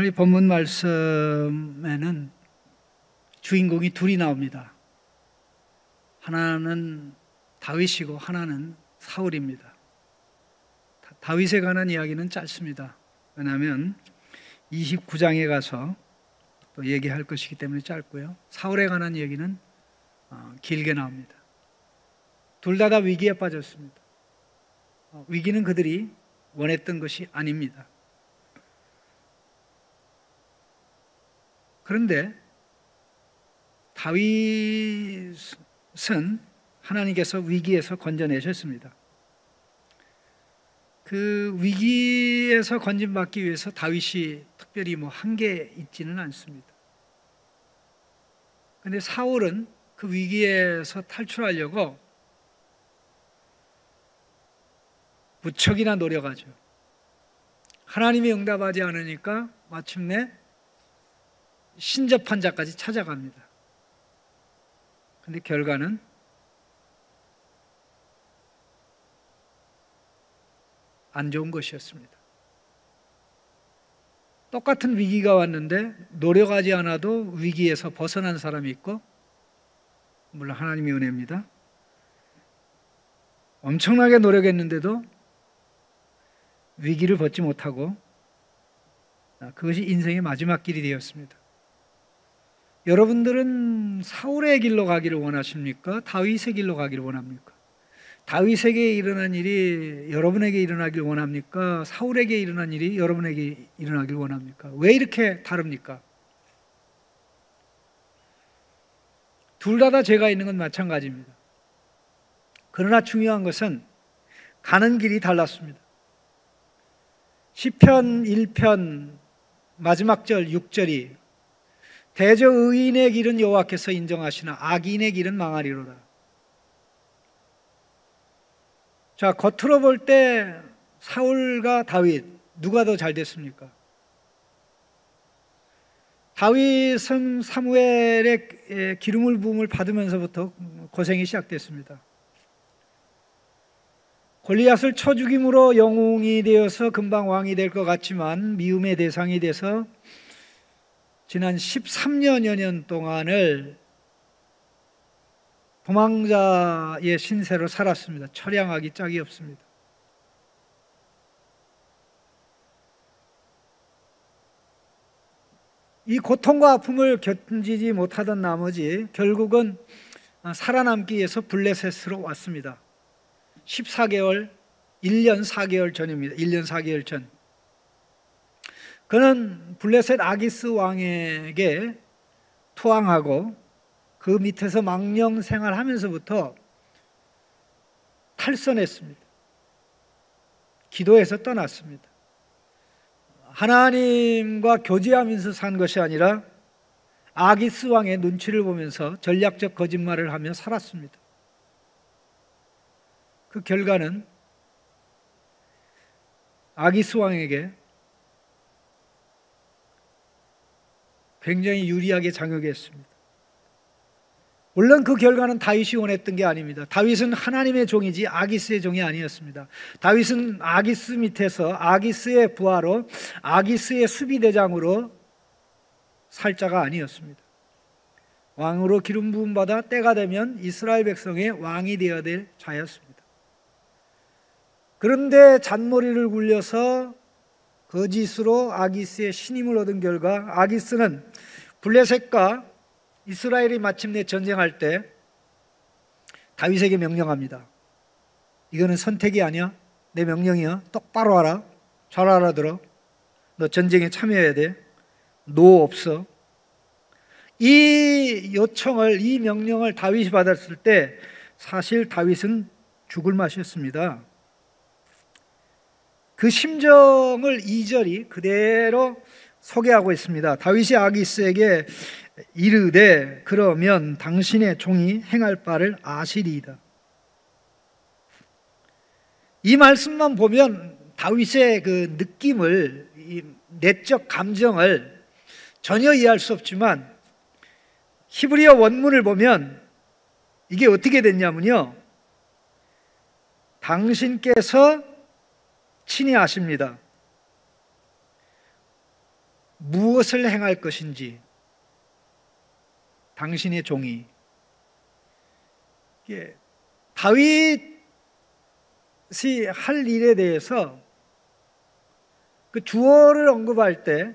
우리 본문 말씀에는 주인공이 둘이 나옵니다. 하나는 다윗이고 하나는 사울입니다. 다윗에 관한 이야기는 짧습니다. 왜냐하면 29장에 가서 또 얘기할 것이기 때문에 짧고요. 사울에 관한 얘기는 길게 나옵니다. 둘 다 위기에 빠졌습니다. 위기는 그들이 원했던 것이 아닙니다. 그런데 다윗은 하나님께서 위기에서 건져내셨습니다. 그 위기에서 건진받기 위해서 다윗이 특별히 한 게 있지는 않습니다. 그런데 사울은 그 위기에서 탈출하려고 무척이나 노력하죠. 하나님이 응답하지 않으니까 마침내 신접한 자까지 찾아갑니다. 그런데 결과는 안 좋은 것이었습니다. 똑같은 위기가 왔는데 노력하지 않아도 위기에서 벗어난 사람이 있고, 물론 하나님의 은혜입니다. 엄청나게 노력했는데도 위기를 벗지 못하고 그것이 인생의 마지막 길이 되었습니다. 여러분들은 사울의 길로 가기를 원하십니까? 다윗의 길로 가기를 원합니까? 다윗에게 일어난 일이 여러분에게 일어나길 원합니까? 사울에게 일어난 일이 여러분에게 일어나길 원합니까? 왜 이렇게 다릅니까? 둘 다 죄가 있는 건 마찬가지입니다. 그러나 중요한 것은 가는 길이 달랐습니다. 시편 1편 마지막 절 6절이 대저 의인의 길은 여호와께서 인정하시나 악인의 길은 망하리로라. 자, 겉으로 볼 때 사울과 다윗 누가 더 잘 됐습니까? 다윗은 사무엘의 기름을 부음을 받으면서부터 고생이 시작됐습니다. 골리앗을 쳐 죽임으로 영웅이 되어서 금방 왕이 될 것 같지만 미움의 대상이 돼서 지난 13년여 년 동안을 도망자의 신세로 살았습니다. 처량하기 짝이 없습니다. 이 고통과 아픔을 견디지 못하던 나머지 결국은 살아남기 위해서 블레셋으로 왔습니다. 14개월, 1년 4개월 전입니다. 1년 4개월 전. 그는 블레셋 아기스 왕에게 투항하고 그 밑에서 망령 생활하면서부터 탈선했습니다. 기도해서 떠났습니다. 하나님과 교제하면서 산 것이 아니라 아기스 왕의 눈치를 보면서 전략적 거짓말을 하며 살았습니다. 그 결과는 아기스 왕에게 굉장히 유리하게 작용했습니다. 물론 그 결과는 다윗이 원했던 게 아닙니다. 다윗은 하나님의 종이지 아기스의 종이 아니었습니다. 다윗은 아기스 밑에서 아기스의 부하로 아기스의 수비대장으로 살 자가 아니었습니다. 왕으로 기름 부음 받아 때가 되면 이스라엘 백성의 왕이 되어야 될 자였습니다. 그런데 잔머리를 굴려서 거짓으로 아기스의 신임을 얻은 결과 아기스는 블레셋과 이스라엘이 마침내 전쟁할 때 다윗에게 명령합니다. 이거는 선택이 아니야. 내 명령이야. 똑바로 알아. 잘 알아들어. 너 전쟁에 참여해야 돼. 노 없어. 이 요청을, 이 명령을 다윗이 받았을 때 사실 다윗은 죽을 맛이었습니다. 그 심정을 2절이 그대로 소개하고 있습니다. 다윗이 아기스에게 이르되 그러면 당신의 종이 행할 바를 아시리이다. 이 말씀만 보면 다윗의 그 느낌을, 이 내적 감정을 전혀 이해할 수 없지만 히브리어 원문을 보면 이게 어떻게 됐냐면요, 당신께서 친히 아십니다. 무엇을 행할 것인지 당신의 종이, 다윗이 할 일에 대해서 그 주어를 언급할 때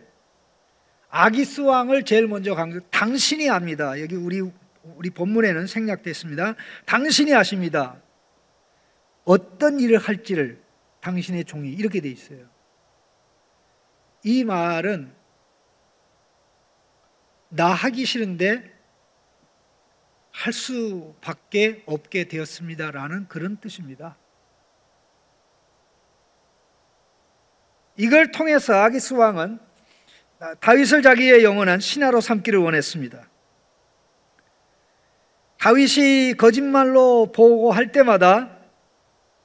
아기스 왕을 제일 먼저 강조, 당신이 합니다. 여기 우리 본문에는 생략됐습니다. 당신이 하십니다. 어떤 일을 할지를 당신의 종이, 이렇게 돼 있어요. 이 말은 나 하기 싫은데 할 수밖에 없게 되었습니다라는 그런 뜻입니다. 이걸 통해서 아기스 왕은 다윗을 자기의 영원한 신하로 삼기를 원했습니다. 다윗이 거짓말로 보고할 때마다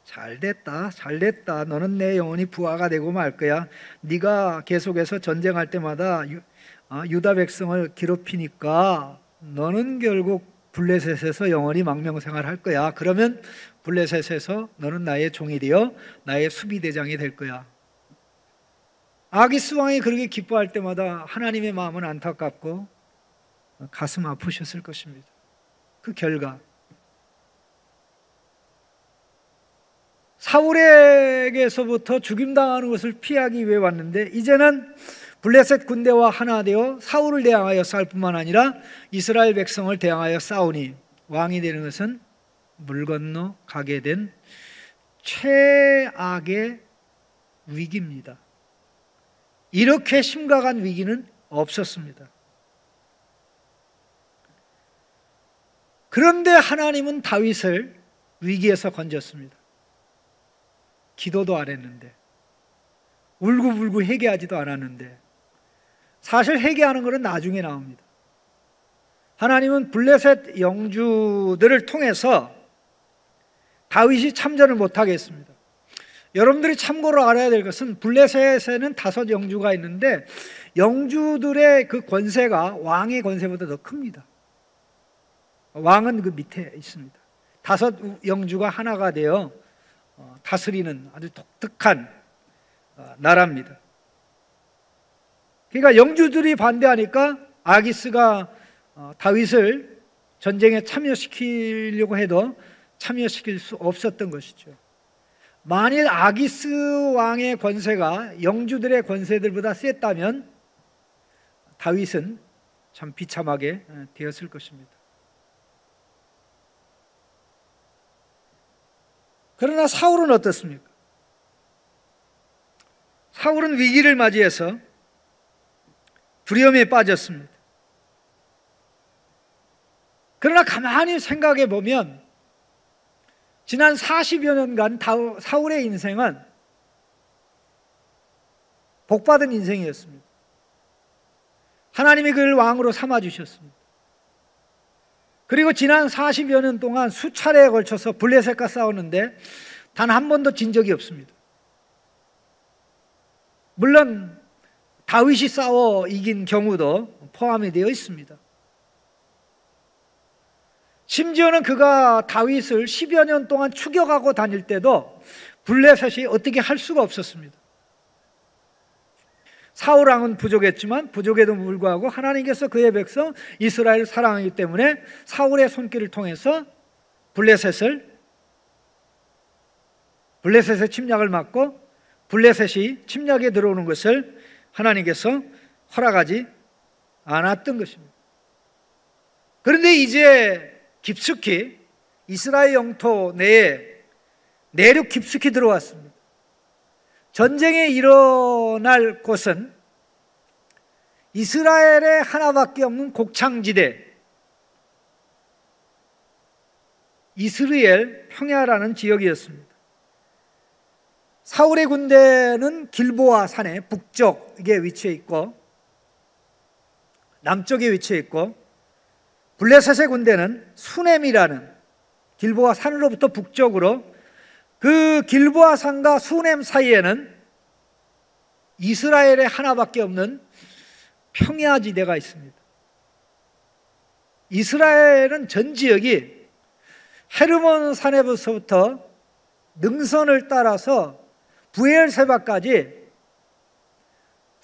잘됐다, 잘됐다. 너는 내 영원히 부하가 되고 말 거야. 네가 계속해서 전쟁할 때마다 유다 백성을 괴롭히니까 너는 결국 블레셋에서 영원히 망명생활할 거야. 그러면 블레셋에서 너는 나의 종이 되어 나의 수비대장이 될 거야. 아기스 왕이 그렇게 기뻐할 때마다 하나님의 마음은 안타깝고 가슴 아프셨을 것입니다. 그 결과 사울에게서부터 죽임당하는 것을 피하기 위해 왔는데 이제는 블레셋 군대와 하나 되어 사울을 대항하여 싸울 뿐만 아니라 이스라엘 백성을 대항하여 싸우니 왕이 되는 것은 물 건너 가게 된 최악의 위기입니다. 이렇게 심각한 위기는 없었습니다. 그런데 하나님은 다윗을 위기에서 건졌습니다. 기도도 안 했는데, 울고불고 회개하지도 않았는데, 사실 회개하는 것은 나중에 나옵니다. 하나님은 블레셋 영주들을 통해서 다윗이 참전을 못하게 했습니다. 여러분들이 참고로 알아야 될 것은 블레셋에는 5 영주가 있는데 영주들의 그 권세가 왕의 권세보다 더 큽니다. 왕은 그 밑에 있습니다. 5 영주가 하나가 되어 다스리는 아주 독특한 나라입니다. 그러니까 영주들이 반대하니까 아기스가 다윗을 전쟁에 참여시키려고 해도 참여시킬 수 없었던 것이죠. 만일 아기스 왕의 권세가 영주들의 권세들보다 셌다면 다윗은 참 비참하게 되었을 것입니다. 그러나 사울은 어떻습니까? 사울은 위기를 맞이해서 두려움에 빠졌습니다. 그러나 가만히 생각해 보면 지난 40여 년간 사울의 인생은 복받은 인생이었습니다. 하나님이 그를 왕으로 삼아주셨습니다. 그리고 지난 40여 년 동안 수차례에 걸쳐서 블레셋과 싸웠는데 단 한 번도 진 적이 없습니다. 물론 다윗이 싸워 이긴 경우도 포함이 되어 있습니다. 심지어는 그가 다윗을 10여 년 동안 추격하고 다닐 때도 블레셋이 어떻게 할 수가 없었습니다. 사울 왕은 부족했지만 부족에도 불구하고 하나님께서 그의 백성 이스라엘을 사랑하기 때문에 사울의 손길을 통해서 블레셋의 침략을 막고 블레셋이 침략에 들어오는 것을 하나님께서 허락하지 않았던 것입니다. 그런데 이제 깊숙이 이스라엘 영토 내에 내륙 깊숙이 들어왔습니다. 전쟁이 일어날 곳은 이스라엘의 하나밖에 없는 곡창지대 이스라엘 평야라는 지역이었습니다. 사울의 군대는 길보아 산의 북쪽에 위치해 있고 남쪽에 위치해 있고 블레셋의 군대는 수넴이라는 길보아 산으로부터 북쪽으로 그 길보아 산과 수넴 사이에는 이스라엘의 하나밖에 없는 평야지대가 있습니다. 이스라엘은 전 지역이 헤르몬 산에서부터 능선을 따라서 부엘세바까지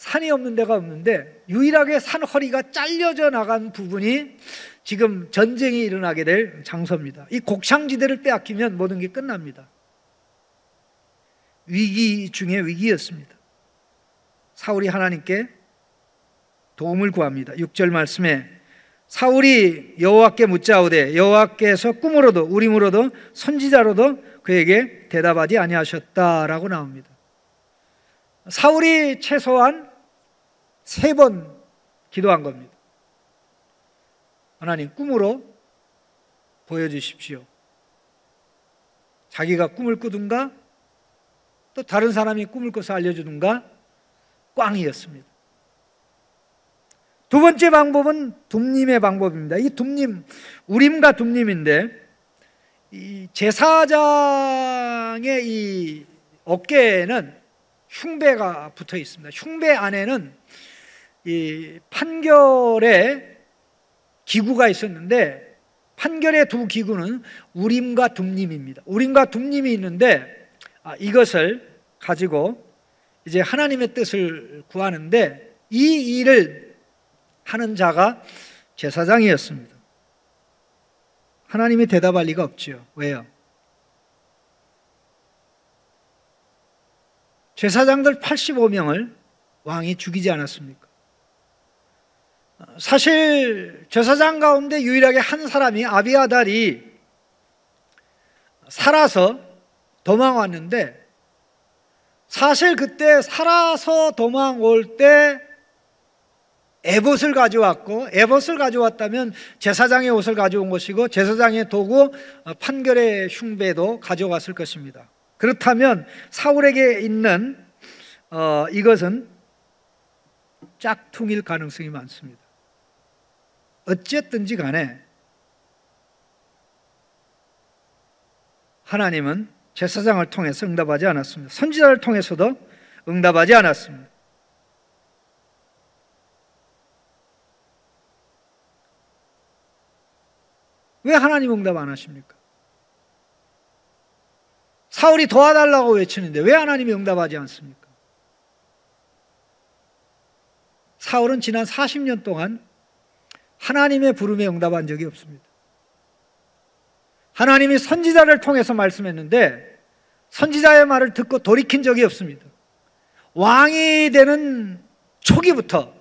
산이 없는 데가 없는데 유일하게 산 허리가 잘려져 나간 부분이 지금 전쟁이 일어나게 될 장소입니다. 이 곡창지대를 빼앗기면 모든 게 끝납니다. 위기 중에 위기였습니다. 사울이 하나님께 도움을 구합니다. 6절 말씀에 사울이 여호와께 묻자오되 여호와께서 꿈으로도 우림으로도 선지자로도 그에게 대답하지 아니하셨다라고 나옵니다. 사울이 최소한 3번 기도한 겁니다. 하나님, 꿈으로 보여주십시오. 자기가 꿈을 꾸든가 또 다른 사람이 꿈을 꿔서 알려주든가 꽝이었습니다. 두 번째 방법은 둠님의 방법입니다. 이 둠님, 우림과 둠님인데 이 제사장의 이 어깨에는 흉배가 붙어 있습니다. 흉배 안에는 이 판결의 기구가 있었는데 판결의 두 기구는 우림과 둠님입니다. 우림과 둠님이 있는데 이것을 가지고 이제 하나님의 뜻을 구하는데 이 일을 하는 자가 제사장이었습니다. 하나님이 대답할 리가 없지요. 왜요? 제사장들 85명을 왕이 죽이지 않았습니까? 사실 제사장 가운데 유일하게 한 사람이 아비아달이 살아서 도망왔는데 사실 그때 살아서 도망올 때 에봇을 가져왔고 에봇을 가져왔다면 제사장의 옷을 가져온 것이고 제사장의 도구 판결의 흉배도 가져왔을 것입니다. 그렇다면 사울에게 있는 이것은 짝퉁일 가능성이 많습니다. 어쨌든지 간에 하나님은 제사장을 통해서 응답하지 않았습니다. 선지자를 통해서도 응답하지 않았습니다. 왜 하나님 응답 안 하십니까? 사울이 도와달라고 외치는데 왜 하나님이 응답하지 않습니까? 사울은 지난 40년 동안 하나님의 부름에 응답한 적이 없습니다. 하나님이 선지자를 통해서 말씀했는데 선지자의 말을 듣고 돌이킨 적이 없습니다. 왕이 되는 초기부터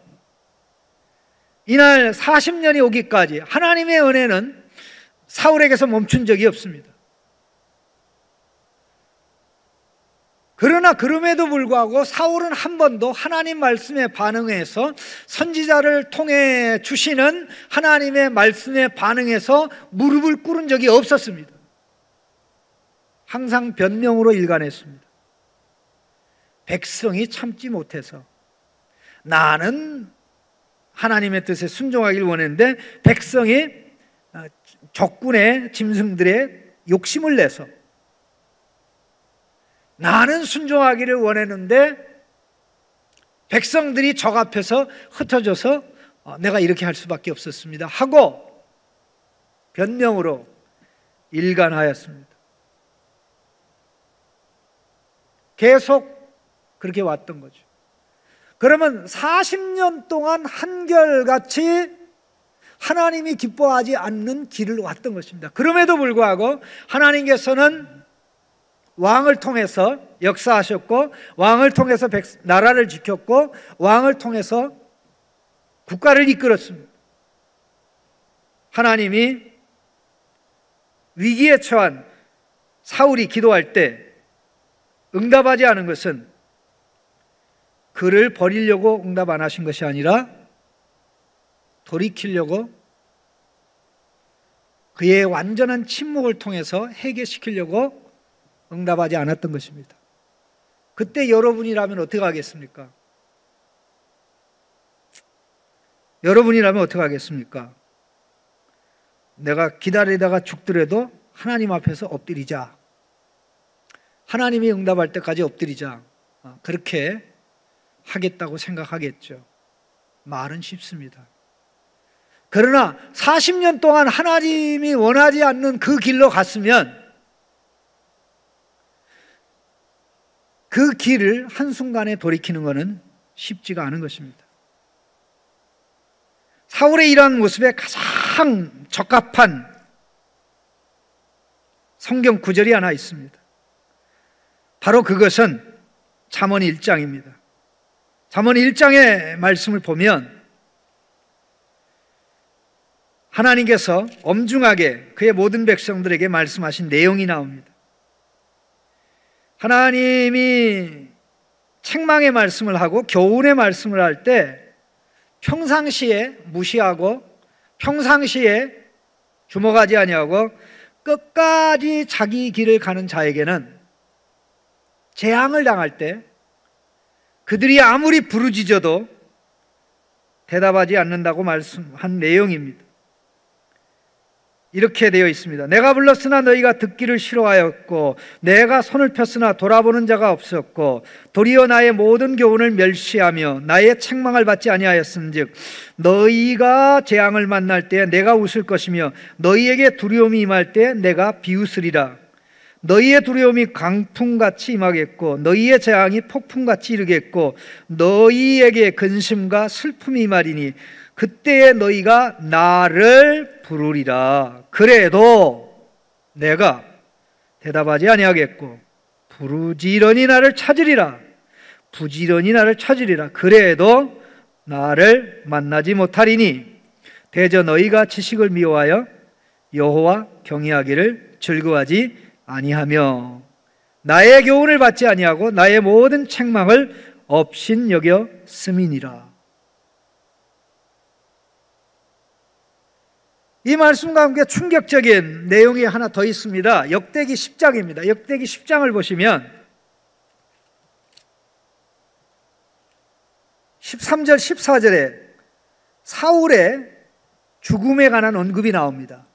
이날 40년이 오기까지 하나님의 은혜는 사울에게서 멈춘 적이 없습니다. 그러나 그럼에도 불구하고 사울은 한 번도 하나님 말씀에 반응해서 선지자를 통해 주시는 하나님의 말씀에 반응해서 무릎을 꿇은 적이 없었습니다. 항상 변명으로 일관했습니다. 백성이 참지 못해서 나는 하나님의 뜻에 순종하길 원했는데 백성이 적군의 짐승들의 욕심을 내서 나는 순종하기를 원했는데 백성들이 적 앞에서 흩어져서 내가 이렇게 할 수밖에 없었습니다 하고 변명으로 일관하였습니다. 계속 그렇게 왔던 거죠. 그러면 40년 동안 한결같이 하나님이 기뻐하지 않는 길을 왔던 것입니다. 그럼에도 불구하고 하나님께서는 왕을 통해서 역사하셨고 왕을 통해서 나라를 지켰고 왕을 통해서 국가를 이끌었습니다. 하나님이 위기에 처한 사울이 기도할 때 응답하지 않은 것은 그를 버리려고 응답 안 하신 것이 아니라 돌이키려고 그의 완전한 침묵을 통해서 해결시키려고 응답하지 않았던 것입니다. 그때 여러분이라면 어떻게 하겠습니까? 여러분이라면 어떻게 하겠습니까? 내가 기다리다가 죽더라도 하나님 앞에서 엎드리자. 하나님이 응답할 때까지 엎드리자. 그렇게 하겠다고 생각하겠죠. 말은 쉽습니다. 그러나 40년 동안 하나님이 원하지 않는 그 길로 갔으면 그 길을 한순간에 돌이키는 것은 쉽지가 않은 것입니다. 사울의 이러한 모습에 가장 적합한 성경 구절이 하나 있습니다. 바로 그것은 잠언 1장입니다. 잠언 1장의 말씀을 보면 하나님께서 엄중하게 그의 모든 백성들에게 말씀하신 내용이 나옵니다. 하나님이 책망의 말씀을 하고 교훈의 말씀을 할 때 평상시에 무시하고 평상시에 주목하지 아니하고 끝까지 자기 길을 가는 자에게는 재앙을 당할 때 그들이 아무리 부르짖어도 대답하지 않는다고 말씀한 내용입니다. 이렇게 되어 있습니다. 내가 불렀으나 너희가 듣기를 싫어하였고 내가 손을 폈으나 돌아보는 자가 없었고 도리어 나의 모든 교훈을 멸시하며 나의 책망을 받지 아니하였은즉 너희가 재앙을 만날 때 내가 웃을 것이며 너희에게 두려움이 임할 때 내가 비웃으리라. 너희의 두려움이 강풍같이 임하겠고 너희의 재앙이 폭풍같이 이르겠고 너희에게 근심과 슬픔이 임하리니 그때에 너희가 나를 부르리라. 그래도 내가 대답하지 아니하겠고 부르짖으니 나를 찾으리라. 부지런히 나를 찾으리라. 그래도 나를 만나지 못하리니 대저 너희가 지식을 미워하여 여호와 경외하기를 즐거워하지 아니하며 나의 교훈을 받지 아니하고 나의 모든 책망을 업신여겨 씀이니라. 이 말씀과 함께 충격적인 내용이 하나 더 있습니다. 역대기 10장입니다. 역대기 10장을 보시면 13절 14절에 사울의 죽음에 관한 언급이 나옵니다.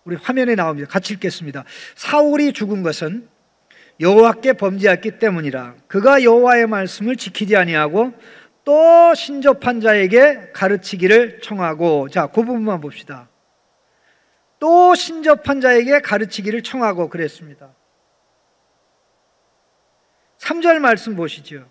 우리 화면에 나옵니다. 같이 읽겠습니다. 사울이 죽은 것은 여호와께 범죄했기 때문이라. 그가 여호와의 말씀을 지키지 아니하고 또 신접한 자에게 가르치기를 청하고. 자, 그 부분만 봅시다. 또 신접한 자에게 가르치기를 청하고 그랬습니다. 3절 말씀 보시죠.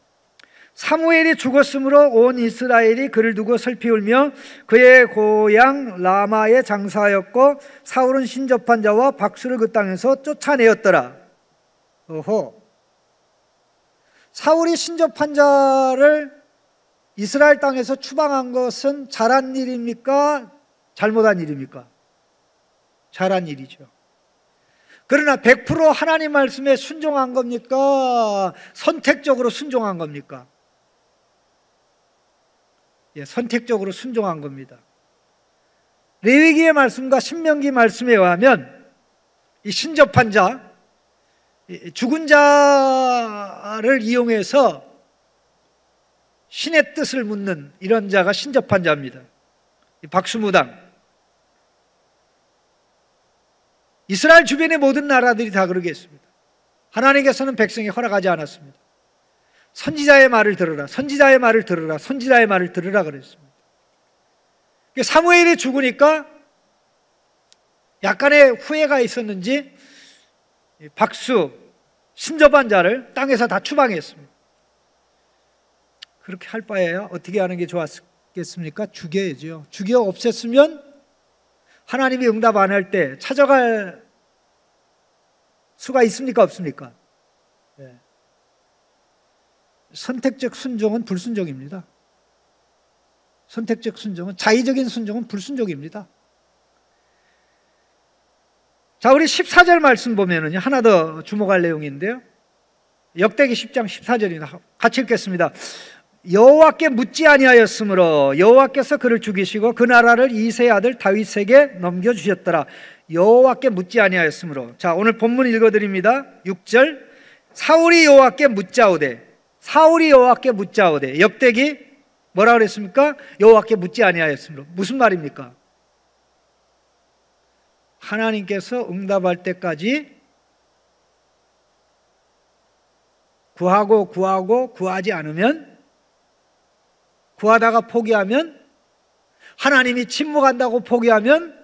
사무엘이 죽었으므로 온 이스라엘이 그를 두고 슬피 울며 그의 고향 라마에 장사하였고 사울은 신접한 자와 박수를 그 땅에서 쫓아내었더라. 오호. 사울이 신접한 자를 이스라엘 땅에서 추방한 것은 잘한 일입니까? 잘못한 일입니까? 잘한 일이죠. 그러나 100% 하나님 말씀에 순종한 겁니까? 선택적으로 순종한 겁니까? 예, 선택적으로 순종한 겁니다. 레위기의 말씀과 신명기 말씀에 의하면 이 신접한 자, 죽은 자를 이용해서 신의 뜻을 묻는 이런 자가 신접한 자입니다. 박수무당. 이스라엘 주변의 모든 나라들이 다 그러겠습니다. 하나님께서는 백성에 허락하지 않았습니다. 선지자의 말을 들으라, 선지자의 말을 들으라, 선지자의 말을 들으라 그랬습니다. 사무엘이 죽으니까 약간의 후회가 있었는지 박수, 신접한 자를 땅에서 다 추방했습니다. 그렇게 할 바에야 어떻게 하는 게 좋았겠습니까? 죽여야죠. 죽여 없앴으면 하나님이 응답 안 할 때 찾아갈 수가 있습니까? 없습니까? 네. 선택적 순종은 불순종입니다. 선택적 순종은, 자의적인 순종은 불순종입니다. 자, 우리 14절 말씀 보면은 하나 더 주목할 내용인데요. 역대기 10장 14절입니다. 같이 읽겠습니다. 여호와께 묻지 아니하였으므로 여호와께서 그를 죽이시고 그 나라를 이새의 아들 다윗에게 넘겨주셨더라. 여호와께 묻지 아니하였으므로. 자, 오늘 본문 읽어드립니다. 6절. 사울이 여호와께 묻자오되, 사울이 여호와께 묻자오되. 역대기 뭐라 그랬습니까? 여호와께 묻지 아니하였으므로. 무슨 말입니까? 하나님께서 응답할 때까지 구하고 구하지 않으면, 구하다가 포기하면, 하나님이 침묵한다고 포기하면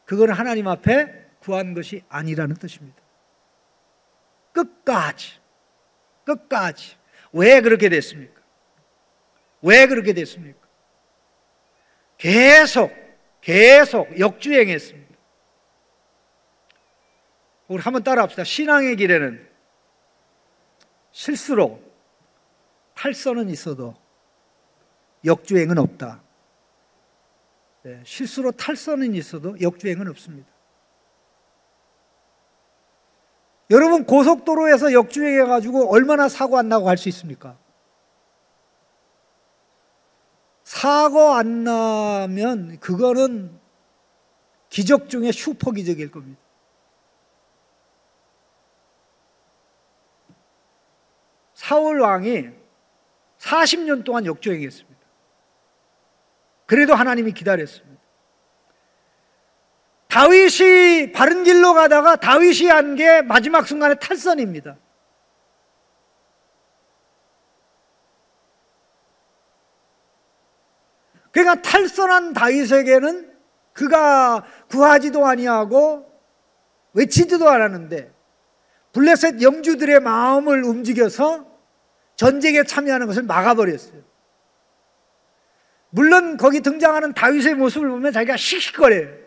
그건 하나님 앞에 구한 것이 아니라는 뜻입니다. 끝까지. 왜 그렇게 됐습니까? 왜 그렇게 됐습니까? 계속 역주행했습니다. 우리 한번 따라합시다. 신앙의 길에는 실수로 탈선은 있어도 역주행은 없다. 네, 실수로 탈선은 있어도 역주행은 없습니다. 여러분, 고속도로에서 역주행해가지고 얼마나 사고 안 나고 갈 수 있습니까? 사고 안 나면 그거는 기적 중에 슈퍼 기적일 겁니다. 사울 왕이 40년 동안 역주행했습니다. 그래도 하나님이 기다렸습니다. 다윗이 바른 길로 가다가 다윗이 한 게 마지막 순간에 탈선입니다. 그러니까 탈선한 다윗에게는 그가 구하지도 아니하고 외치지도 않았는데 블레셋 영주들의 마음을 움직여서 전쟁에 참여하는 것을 막아버렸어요. 물론 거기 등장하는 다윗의 모습을 보면 자기가 씩씩거려요.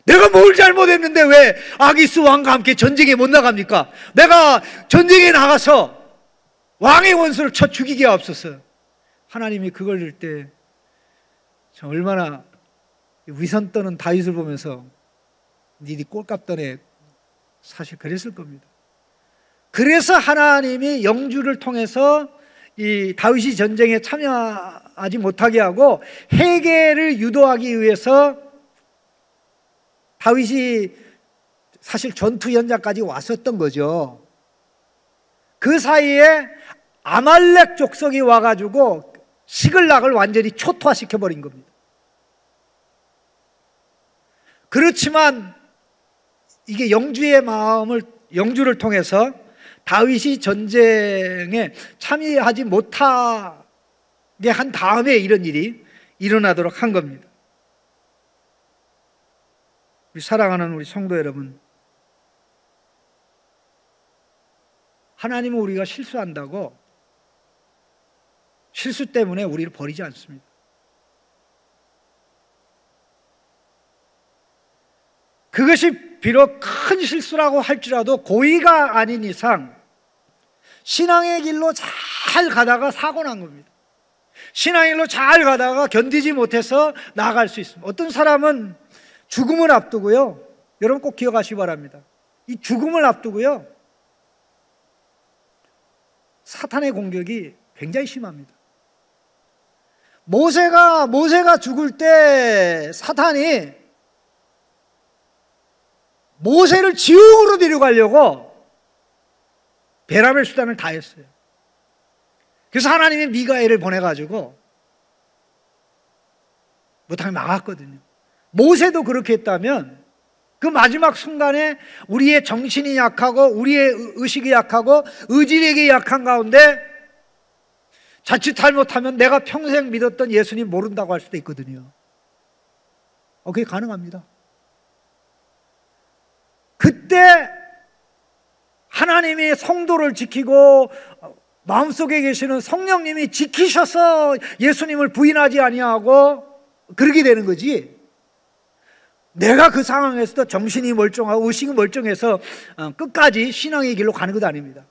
내가 뭘 잘못했는데 왜 아기스 왕과 함께 전쟁에 못 나갑니까? 내가 전쟁에 나가서 왕의 원수를 쳐 죽이게 하옵소서. 하나님이 그걸 들 때 얼마나 위선 떠는 다윗을 보면서 니네 꼴값 떠네, 사실 그랬을 겁니다. 그래서 하나님이 영주를 통해서 이 다윗이 전쟁에 참여하지 못하게 하고 해계를 유도하기 위해서 다윗이 사실 전투 현장까지 왔었던 거죠. 그 사이에 아말렉 족속이 와가지고 시글락을 완전히 초토화시켜버린 겁니다. 그렇지만 이게 영주를 통해서 다윗이 전쟁에 참여하지 못하게 한 다음에 이런 일이 일어나도록 한 겁니다. 우리 사랑하는 우리 성도 여러분, 하나님은 우리가 실수한다고 실수 때문에 우리를 버리지 않습니다. 그것이 비록 큰 실수라고 할지라도 고의가 아닌 이상 신앙의 길로 잘 가다가 사고 난 겁니다. 신앙의 길로 잘 가다가 견디지 못해서 나아갈 수 있습니다. 어떤 사람은 죽음을 앞두고요, 여러분 꼭 기억하시기 바랍니다. 이 죽음을 앞두고요, 사탄의 공격이 굉장히 심합니다. 모세가 죽을 때 사탄이 모세를 지옥으로 데려가려고 베라벨 수단을 다 했어요. 그래서 하나님이 미가엘을 보내가지고 못하게 막았거든요. 모세도 그렇게 했다면 그 마지막 순간에 우리의 정신이 약하고 우리의 의식이 약하고 의지력이 약한 가운데 자칫 잘못하면 내가 평생 믿었던 예수님 모른다고 할 수도 있거든요. 그게 가능합니다. 그때 하나님이 성도를 지키고 마음속에 계시는 성령님이 지키셔서 예수님을 부인하지 아니하고 그러게 되는 거지, 내가 그 상황에서도 정신이 멀쩡하고 의식이 멀쩡해서 끝까지 신앙의 길로 가는 것도 아닙니다.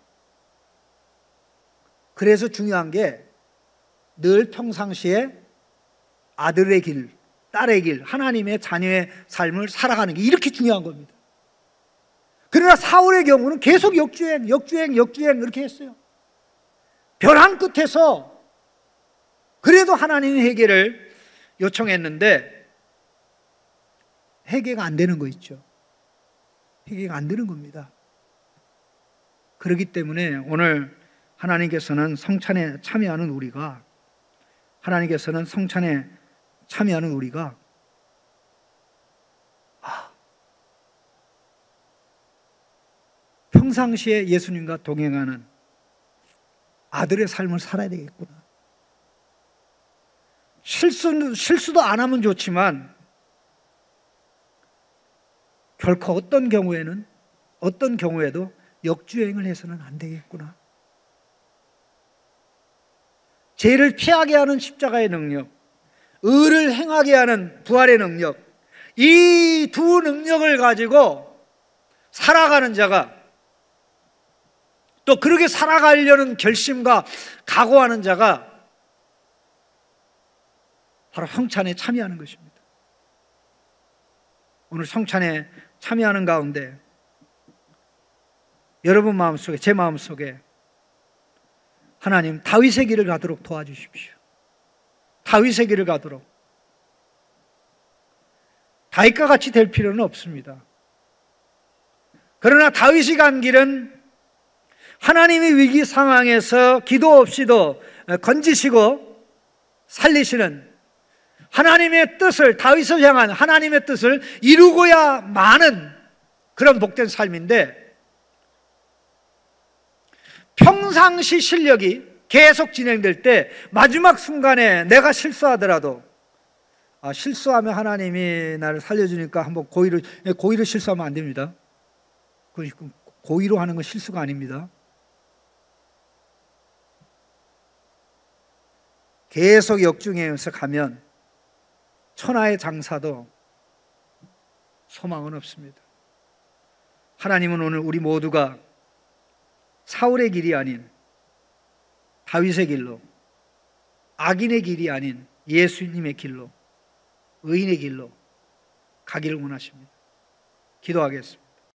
그래서 중요한 게 늘 평상시에 아들의 길, 딸의 길, 하나님의 자녀의 삶을 살아가는 게 이렇게 중요한 겁니다. 그러나 사울의 경우는 계속 역주행 이렇게 했어요. 벼랑 끝에서 그래도 하나님의 회개를 요청했는데 회개가 안 되는 거 있죠. 회개가 안 되는 겁니다. 그렇기 때문에 오늘 하나님께서는 성찬에 참여하는 우리가 평상시에 예수님과 동행하는 아들의 삶을 살아야 되겠구나. 실수도 안 하면 좋지만 결코 어떤 경우에도 역주행을 해서는 안 되겠구나. 죄를 피하게 하는 십자가의 능력, 의를 행하게 하는 부활의 능력, 이 두 능력을 가지고 살아가는 자가, 또 그렇게 살아가려는 결심과 각오하는 자가 바로 성찬에 참여하는 것입니다. 오늘 성찬에 참여하는 가운데 여러분 마음속에, 제 마음속에 하나님 다윗의 길을 가도록 도와주십시오. 다윗의 길을 가도록. 다윗과 같이 될 필요는 없습니다. 그러나 다윗이 간 길은 하나님의 위기 상황에서 기도 없이도 건지시고 살리시는 하나님의 뜻을, 다윗을 향한 하나님의 뜻을 이루고야 마는 그런 복된 삶인데, 평상시 실력이 계속 진행될 때 마지막 순간에 내가 실수하더라도, 실수하면 하나님이 나를 살려주니까 한번 고의로 실수하면 안 됩니다. 고의로 하는 건 실수가 아닙니다. 계속 역중해서 가면 천하의 장사도 소망은 없습니다. 하나님은 오늘 우리 모두가 사울의 길이 아닌 다윗의 길로, 악인의 길이 아닌 예수님의 길로, 의인의 길로 가기를 원하십니다. 기도하겠습니다.